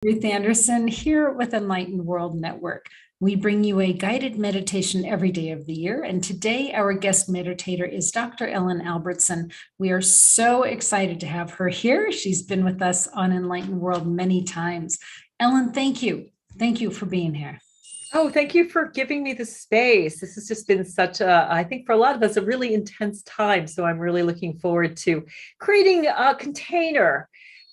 Ruth Anderson here with Enlightened World Network. We bring you a guided meditation every day of the year. And today, our guest meditator is Dr. Ellen Albertson. We are so excited to have her here. She's been with us on Enlightened World many times. Ellen, thank you. Thank you for being here. Oh, thank you for giving me the space. This has just been such a, I think for a lot of us, a really intense time. So I'm really looking forward to creating a container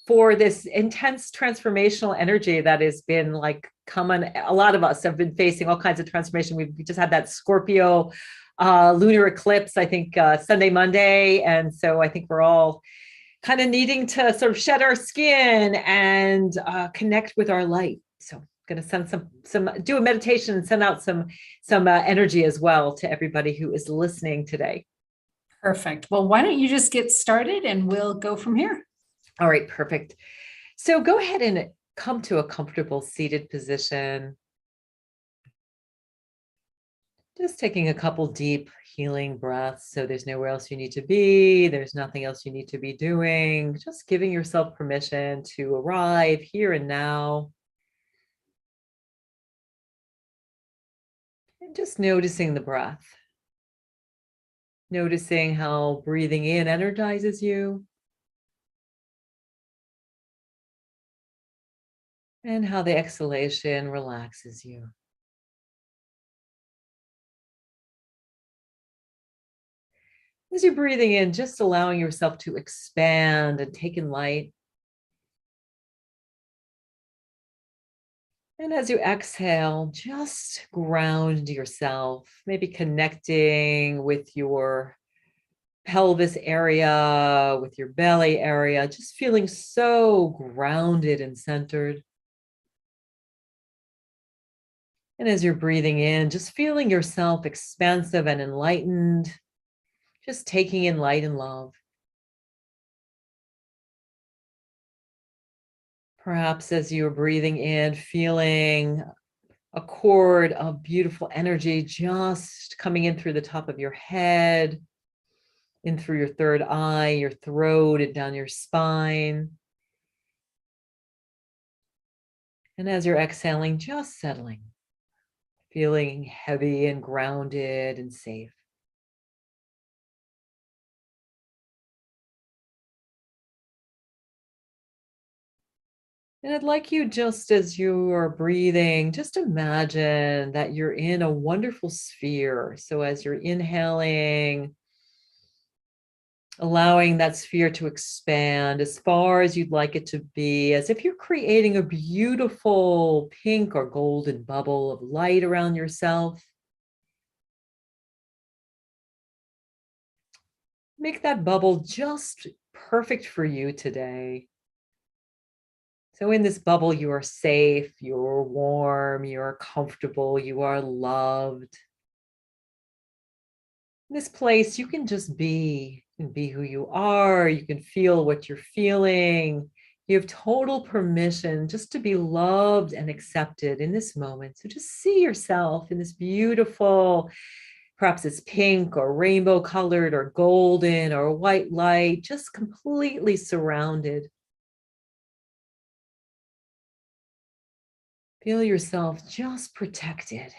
for this intense transformational energy that has been like common. A lot of us have been facing all kinds of transformation. We just had that Scorpio lunar eclipse, I think Sunday, Monday. And so I think we're all kind of needing to sort of shed our skin and connect with our light. So going to send do a meditation and send out some energy as well to everybody who is listening today. Perfect. Well, why don't you just get started and we'll go from here. All right, perfect. So go ahead and come to a comfortable seated position. Just taking a couple deep healing breaths. So there's nowhere else you need to be. There's nothing else you need to be doing. Just giving yourself permission to arrive here and now. And just noticing the breath. Noticing how breathing in energizes you. And how the exhalation relaxes you. As you're breathing in, just allowing yourself to expand and take in light. And as you exhale, just ground yourself, maybe connecting with your pelvis area, with your belly area, just feeling so grounded and centered. And as you're breathing in, just feeling yourself expansive and enlightened, just taking in light and love. Perhaps as you're breathing in, feeling a cord of beautiful energy just coming in through the top of your head, in through your third eye, your throat, and down your spine. And as you're exhaling, just settling, feeling heavy and grounded and safe. And I'd like you, just as you are breathing, just imagine that you're in a wonderful sphere. So as you're inhaling, allowing that sphere to expand as far as you'd like it to be, as if you're creating a beautiful pink or golden bubble of light around yourself. Make that bubble just perfect for you today. So in this bubble, you are safe, you're warm, you're comfortable, you are loved. In this place, you can just be. You can be who you are. You can feel what you're feeling. You have total permission just to be loved and accepted in this moment. So just see yourself in this beautiful, perhaps it's pink or rainbow colored or golden or white light, just completely surrounded. Feel yourself just protected.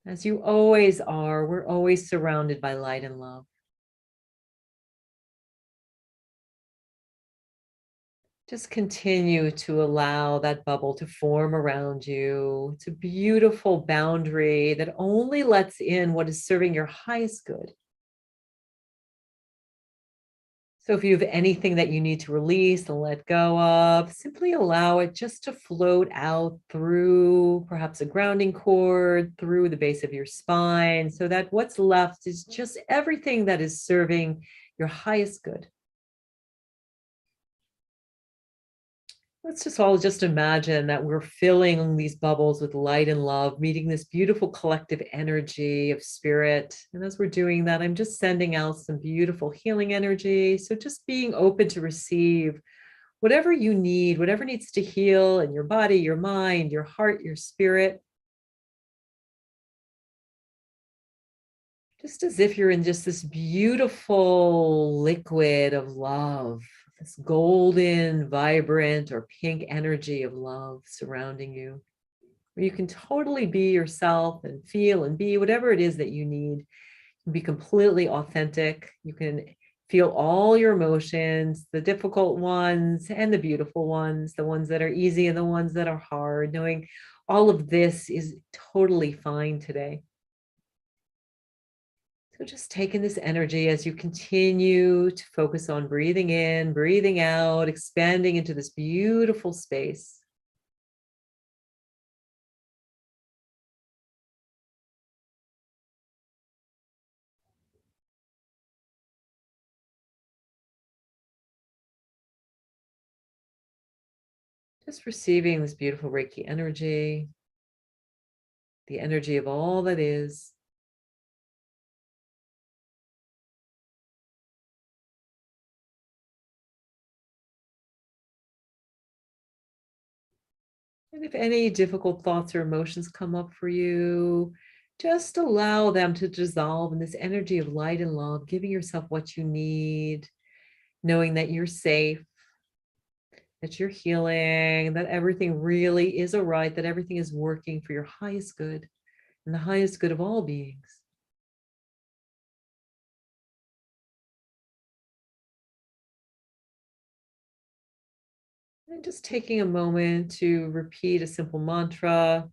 As you always are, we're always surrounded by light and love. Just continue to allow that bubble to form around you. It's a beautiful boundary that only lets in what is serving your highest good. So if you have anything that you need to release and let go of, simply allow it just to float out through perhaps a grounding cord, through the base of your spine, so that what's left is just everything that is serving your highest good. Let's just all just imagine that we're filling these bubbles with light and love, meeting this beautiful collective energy of spirit. And as we're doing that, I'm just sending out some beautiful healing energy. So just being open to receive whatever you need, whatever needs to heal in your body, your mind, your heart, your spirit. Just as if you're in just this beautiful liquid of love, this golden, vibrant, or pink energy of love surrounding you, where you can totally be yourself and feel and be whatever it is that you need. You can be completely authentic. You can feel all your emotions, the difficult ones and the beautiful ones, the ones that are easy and the ones that are hard, knowing all of this is totally fine today. So just taking this energy as you continue to focus on breathing in, breathing out, expanding into this beautiful space. Just receiving this beautiful Reiki energy, the energy of all that is. And if any difficult thoughts or emotions come up for you, just allow them to dissolve in this energy of light and love, giving yourself what you need, knowing that you're safe, that you're healing, that everything really is all right, that everything is working for your highest good and the highest good of all beings. And just taking a moment to repeat a simple mantra.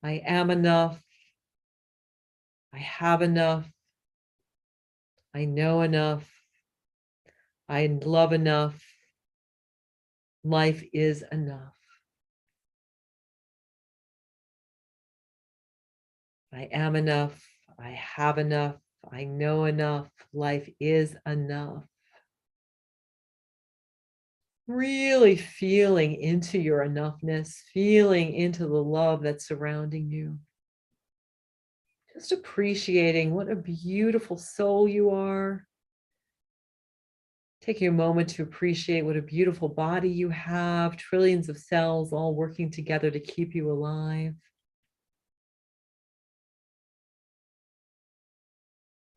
I am enough. I have enough. I know enough. I love enough. Life is enough. I am enough. I have enough. I know enough. Life is enough. Really feeling into your enoughness, feeling into the love that's surrounding you. Just appreciating what a beautiful soul you are. Taking a moment to appreciate what a beautiful body you have, trillions of cells all working together to keep you alive.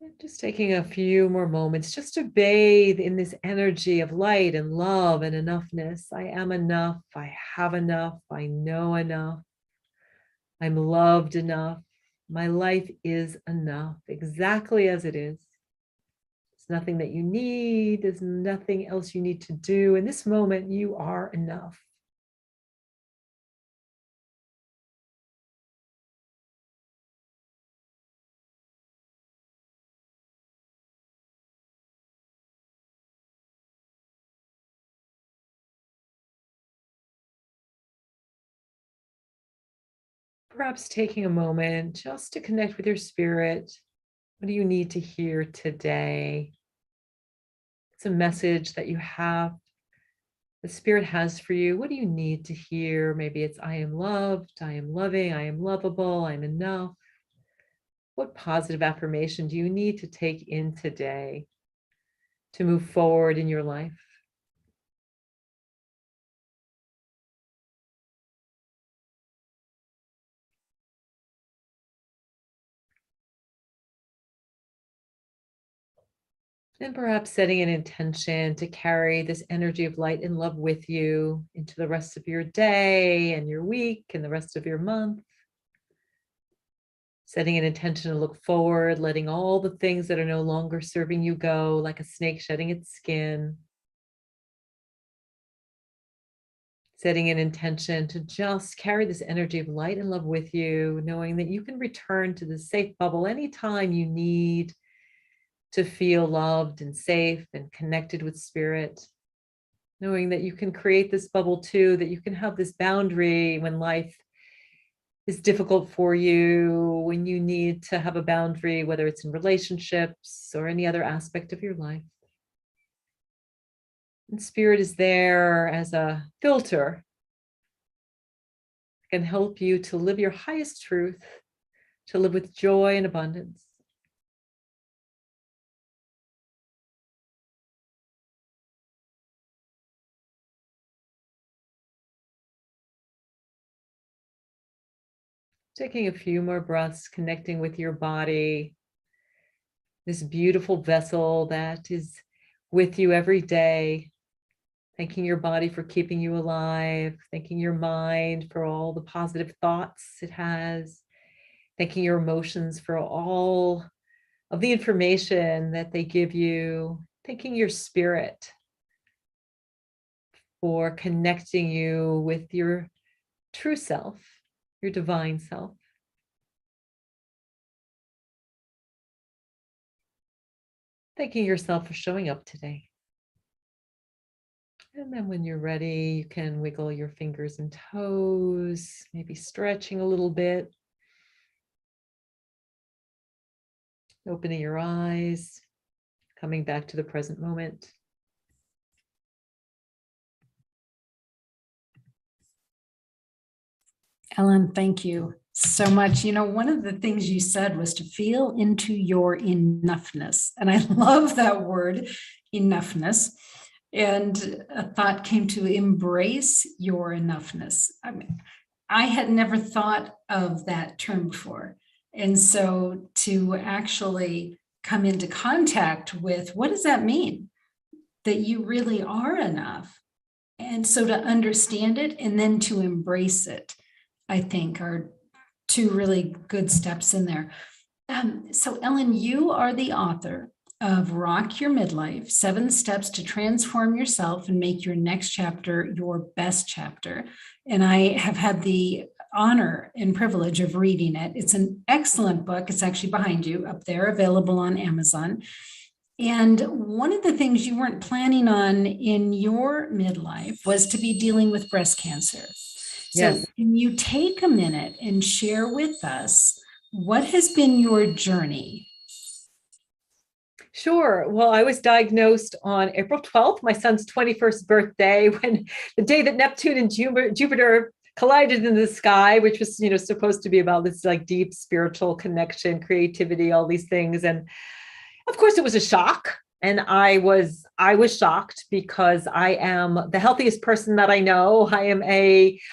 And just taking a few more moments just to bathe in this energy of light and love and enoughness. I am enough. I have enough. I know enough. I'm loved enough. My life is enough, exactly as it is. There's nothing that you need. There's nothing else you need to do. In this moment, you are enough. Perhaps taking a moment just to connect with your spirit. What do you need to hear today? It's a message that you have, the spirit has for you. What do you need to hear? Maybe it's I am loved, I am loving, I am lovable, I'm enough. What positive affirmation do you need to take in today to move forward in your life? And perhaps setting an intention to carry this energy of light and love with you into the rest of your day and your week and the rest of your month. Setting an intention to look forward, letting all the things that are no longer serving you go, like a snake shedding its skin. Setting an intention to just carry this energy of light and love with you, knowing that you can return to the safe bubble anytime you need to feel loved and safe and connected with spirit. Knowing that you can create this bubble too, that you can have this boundary when life is difficult for you, when you need to have a boundary, whether it's in relationships or any other aspect of your life. And spirit is there as a filter, can help you to live your highest truth, to live with joy and abundance. Taking a few more breaths, connecting with your body, this beautiful vessel that is with you every day, Thanking your body for keeping you alive, thanking your mind for all the positive thoughts it has, thanking your emotions for all of the information that they give you, thanking your spirit for connecting you with your true self, your divine self. Thanking yourself for showing up today. And then when you're ready, you can wiggle your fingers and toes, maybe stretching a little bit. Opening your eyes, coming back to the present moment. Ellen, thank you so much. You know, one of the things you said was to feel into your enoughness. And I love that word, enoughness. And a thought came to embrace your enoughness. I mean, I had never thought of that term before. And so to actually come into contact with what does that mean? That you really are enough. And so to understand it and then to embrace it, I think are two really good steps in there. So Ellen, you are the author of Rock Your Midlife, 7 Steps to Transform Yourself and Make Your Next Chapter Your Best Chapter. And I have had the honor and privilege of reading it. It's an excellent book. It's actually behind you up there, available on Amazon. And one of the things you weren't planning on in your midlife was to be dealing with breast cancer. So Yes. can you take a minute and share with us what has been your journey? Sure. Well, I was diagnosed on April 12th, my son's 21st birthday, when the day that Neptune and Jupiter collided in the sky, which was, supposed to be about this like deep spiritual connection, creativity, all these things. And of course, it was a shock. And I was shocked because I am the healthiest person that I know. I am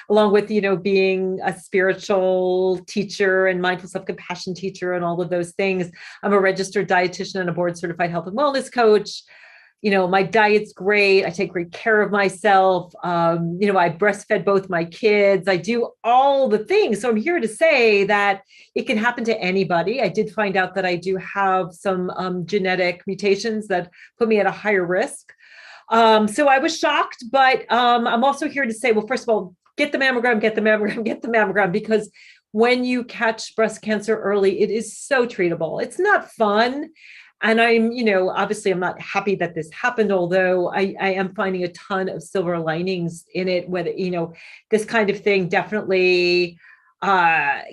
along with, being a spiritual teacher and mindful self-compassion teacher and all of those things. I'm a registered dietitian and a board certified health and wellness coach. My diet's great. I take great care of myself. I breastfed both my kids. I do all the things. So I'm here to say that it can happen to anybody. I did find out that I do have some genetic mutations that put me at a higher risk. So I was shocked, but I'm also here to say, well, first of all, get the mammogram, because when you catch breast cancer early, it is so treatable. It's not fun. And I'm, obviously I'm not happy that this happened, although I am finding a ton of silver linings in it. Whether, this kind of thing definitely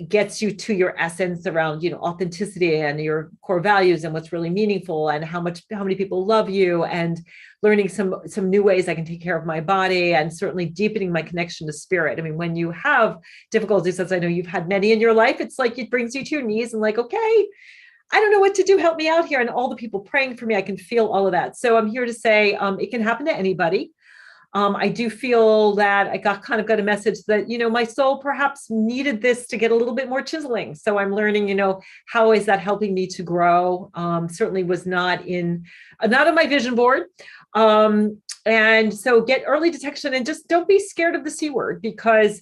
gets you to your essence around, authenticity and your core values and what's really meaningful and how many people love you, and learning some new ways I can take care of my body, and certainly deepening my connection to spirit. I mean, when you have difficulties, as I know you've had many in your life, it's like it brings you to your knees and like, okay, I don't know what to do. Help me out here. And all the people praying for me, I can feel all of that. So I'm here to say it can happen to anybody. I do feel that I got a message that, my soul perhaps needed this to get a little bit more chiseling. So I'm learning, how is that helping me to grow? Certainly was not on my vision board. And so get early detection and just don't be scared of the C word, because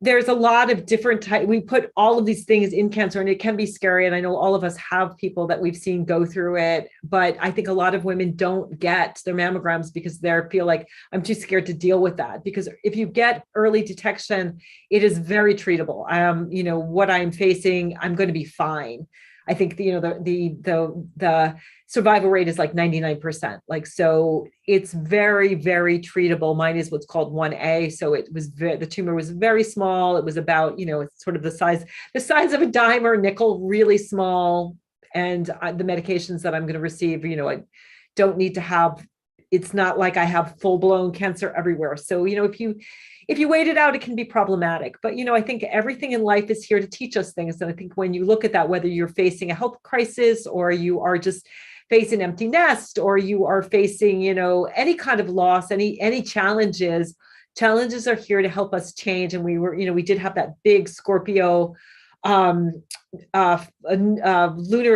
there's a lot of different types. We put all of these things in cancer and it can be scary. And I know all of us have people that we've seen go through it, but I think a lot of women don't get their mammograms because they feel like, I'm too scared to deal with that. Because if you get early detection, it is very treatable. What I'm facing, I'm going to be fine. I think the survival rate is like 99%. So it's very, very treatable. Mine is what's called 1A. So the tumor was very small. It was about, it's sort of the size of a dime or a nickel, really small. And the medications that I'm going to receive, I don't need to have, it's not like I have full blown cancer everywhere. So, if you wait it out, it can be problematic. But, I think everything in life is here to teach us things. And I think when you look at that, whether you're facing a health crisis or you are just facing an empty nest, or you are facing, any kind of loss, any challenges are here to help us change. And we did have that big Scorpio lunar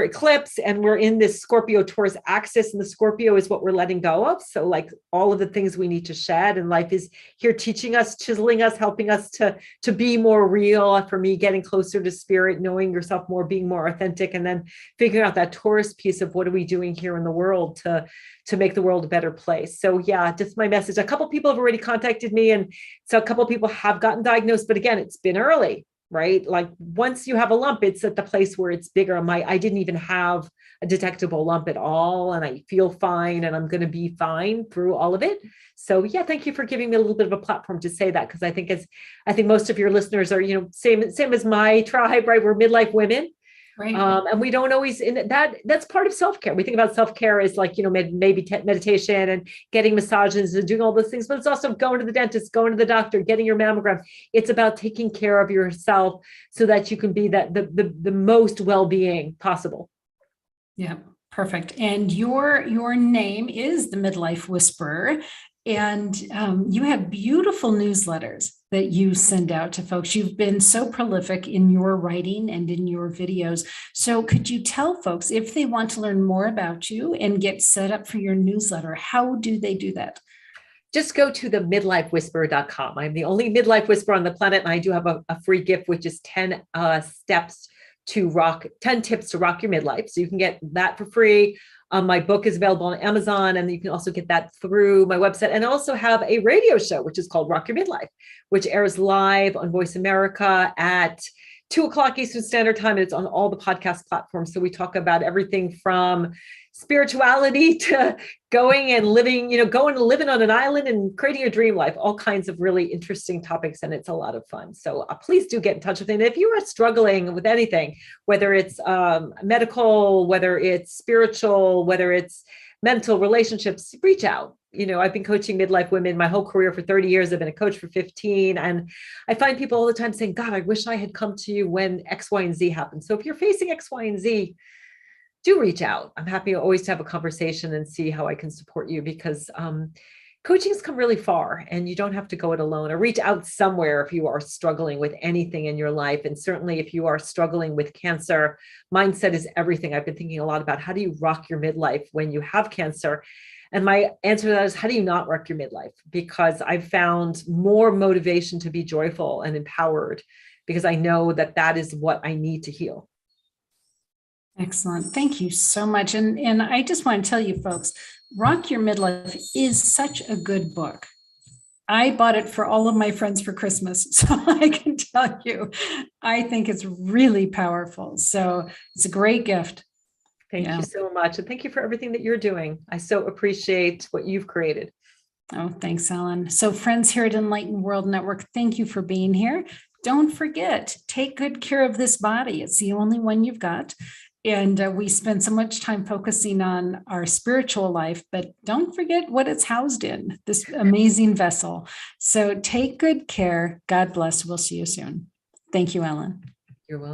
eclipse, and we're in this Scorpio Taurus axis, and the Scorpio is what we're letting go of. So like all of the things we need to shed, and life is here teaching us, chiseling us, helping us to be more real. For me, getting closer to spirit, knowing yourself more, being more authentic, and then figuring out that Taurus piece of what are we doing here in the world to make the world a better place. So yeah, just my message. A couple people have already contacted me, and so a couple people have gotten diagnosed, but again, it's been early. Right? Like once you have a lump, it's at the place where it's bigger. I didn't even have a detectable lump at all, and I feel fine, and I'm going to be fine through all of it. So yeah, thank you for giving me a little bit of a platform to say that, because I think most of your listeners are, same as my tribe, right? We're midlife women. Right. And we don't always, that's part of self-care. We think about self-care as like, maybe meditation and getting massages and doing all those things, but it's also going to the dentist, going to the doctor, getting your mammogram. It's about taking care of yourself so that you can be the most well-being possible. Yeah, perfect. And your name is the Midlife Whisperer, and you have beautiful newsletters that you send out to folks. You've been so prolific in your writing and in your videos. So could you tell folks, if they want to learn more about you and get set up for your newsletter, how do they do that? Just go to the midlifewhisperer.com. I'm the only midlife whisperer on the planet, and I do have a free gift, which is 10 tips to rock your midlife. So you can get that for free. My book is available on Amazon, and you can also get that through my website. And I also have a radio show, which is called Rock Your Midlife, which airs live on Voice America at 2:00 Eastern Standard Time. And it's on all the podcast platforms. So we talk about everything from spirituality to going and living on an island and creating a dream life, all kinds of really interesting topics. And it's a lot of fun. So please do get in touch with me. And if you are struggling with anything, whether it's medical, whether it's spiritual, whether it's mental, relationships, reach out. I've been coaching midlife women my whole career for 30 years. I've been a coach for 15. And I find people all the time saying, God, I wish I had come to you when X, Y, and Z happened. So if you're facing X, Y, and Z, do reach out. I'm happy always to have a conversation and see how I can support you, because coaching's come really far, and you don't have to go it alone, or reach out somewhere if you are struggling with anything in your life. And certainly if you are struggling with cancer, mindset is everything. I've been thinking a lot about how do you rock your midlife when you have cancer? And my answer to that is, how do you not rock your midlife? Because I've found more motivation to be joyful and empowered, because I know that is what I need to heal. Excellent. Thank you so much. And I just want to tell you folks, Rock Your Midlife is such a good book. I bought it for all of my friends for Christmas. So I can tell you, I think it's really powerful. So it's a great gift. Thank you so much. And thank you for everything that you're doing. I so appreciate what you've created. Oh, thanks, Ellen. So friends here at Enlightened World Network, thank you for being here. Don't forget, take good care of this body. It's the only one you've got. And we spend so much time focusing on our spiritual life, but don't forget what it's housed in, this amazing vessel. So take good care. God bless. We'll see you soon. Thank you, Ellen.